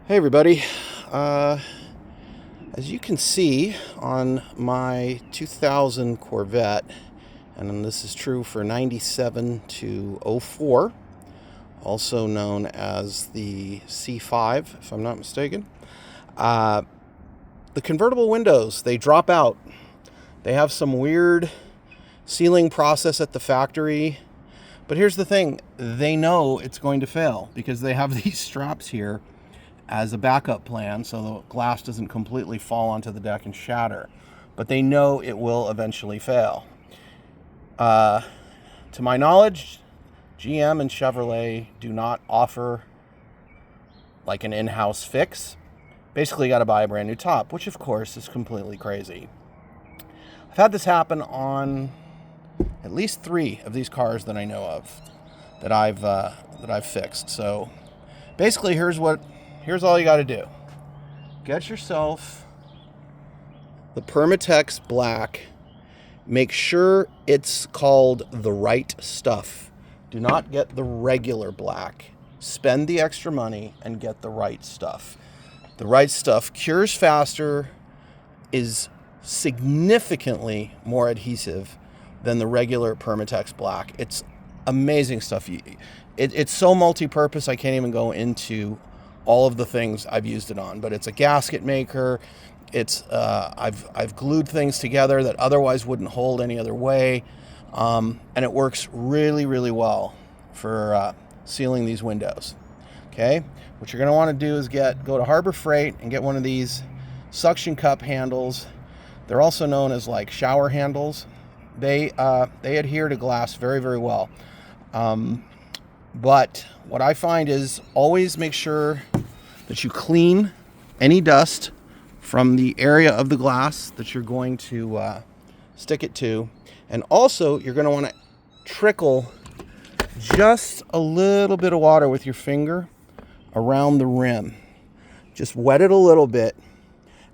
Hey everybody, as you can see on my 2000 Corvette, and this is true for 97 to '04, also known as the C5 if I'm not mistaken, the convertible windows, they drop out. They have some weird sealing process at the factory, but here's the thing, they know it's going to fail because they have these straps here as a backup plan so the glass doesn't completely fall onto the deck and shatter. But they know it will eventually fail. To my knowledge, GM and Chevrolet do not offer like an in-house fix. Basically, you got to buy a brand new top, which of course is completely crazy. I've had this happen on at least 3 of these cars that I know of that I've fixed. So basically, here's all you got to do. Get yourself the Permatex Black. Make sure it's called the right stuff. Do not get the regular black. Spend the extra money and get the right stuff. The right stuff cures faster, is significantly more adhesive than the regular Permatex Black. It's amazing stuff. It's so multi-purpose, I can't even go into all of the things I've used it on, but it's a gasket maker. It's I've glued things together that otherwise wouldn't hold any other way, and it works really, really well for sealing these windows. Okay, what you're going to want to do is go to Harbor Freight and get one of these suction cup handles. They're also known as like shower handles. They adhere to glass very, very well. But what I find is always make sure that you clean any dust from the area of the glass that you're going to stick it to. And also, you're going to want to trickle just a little bit of water with your finger around the rim. Just wet it a little bit.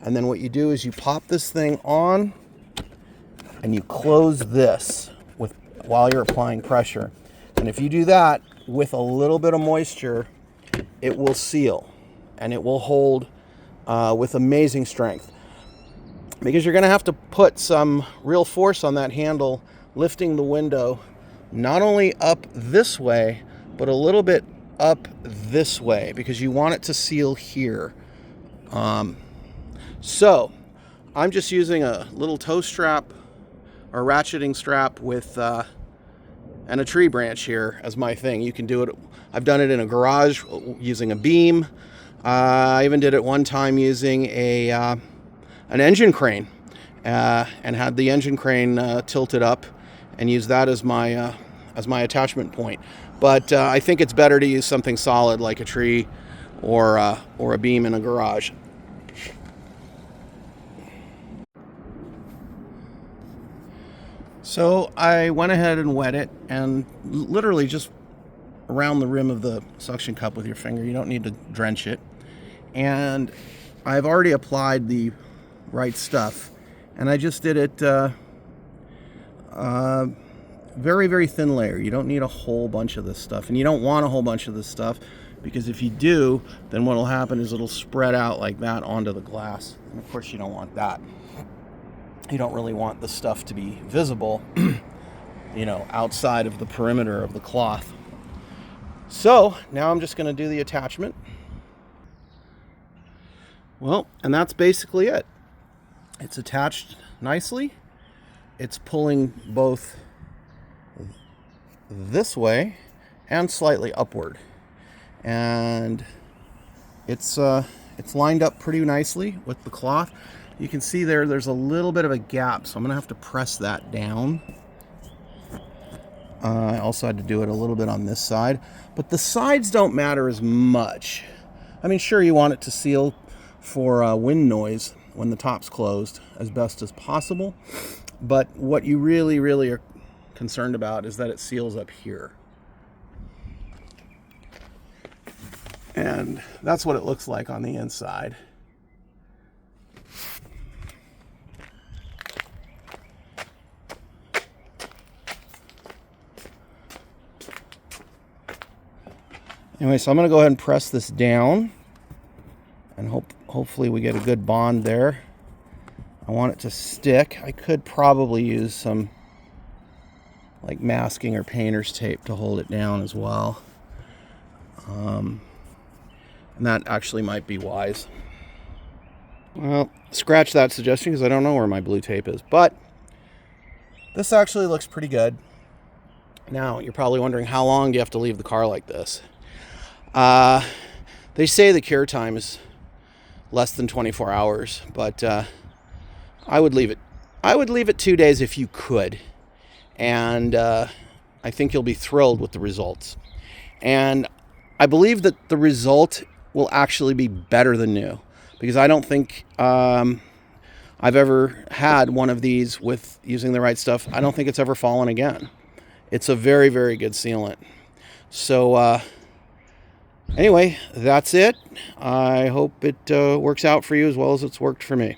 And then what you do is you pop this thing on and you close this while you're applying pressure. And if you do that with a little bit of moisture, it will seal and it will hold with amazing strength. Because you're going to have to put some real force on that handle, lifting the window not only up this way, but a little bit up this way, because you want it to seal here. So I'm just using a little tow strap or ratcheting strap with and a tree branch here as my thing. You can do it. I've done it in a garage using a beam. I even did it one time using an engine crane and had the engine crane tilted up and used that as my attachment point. But I think it's better to use something solid like a tree or a beam in a garage. So I went ahead and wet it, and literally just around the rim of the suction cup with your finger. You don't need to drench it. And I've already applied the right stuff, and I just did it very, very thin layer. You don't need a whole bunch of this stuff, and you don't want a whole bunch of this stuff, because if you do, then what will happen is it'll spread out like that onto the glass, and of course you don't want that. You don't really want the stuff to be visible, outside of the perimeter of the cloth. So now I'm just going to do the attachment. Well, and that's basically it. It's attached nicely. It's pulling both this way and slightly upward. And it's lined up pretty nicely with the cloth. You can see there's a little bit of a gap, so I'm going to have to press that down. I also had to do it a little bit on this side, but the sides don't matter as much. I mean, sure, you want it to seal for wind noise when the top's closed as best as possible, but what you really, really are concerned about is that it seals up here. And that's what it looks like on the inside. Anyway, so I'm going to go ahead and press this down. and hopefully we get a good bond there. I want it to stick. I could probably use some like masking or painter's tape to hold it down as well. And that actually might be wise. Well, scratch that suggestion because I don't know where my blue tape is. But this actually looks pretty good. Now, you're probably wondering how long do you have to leave the car like this? They say the cure time is less than 24 hours, but I would leave it. I would leave it 2 days if you could. And I think you'll be thrilled with the results. And I believe that the result will actually be better than new, because I don't think I've ever had one of these with using the right stuff. I don't think it's ever fallen again. It's a very, very good sealant. So anyway, that's it. I hope it works out for you as well as it's worked for me.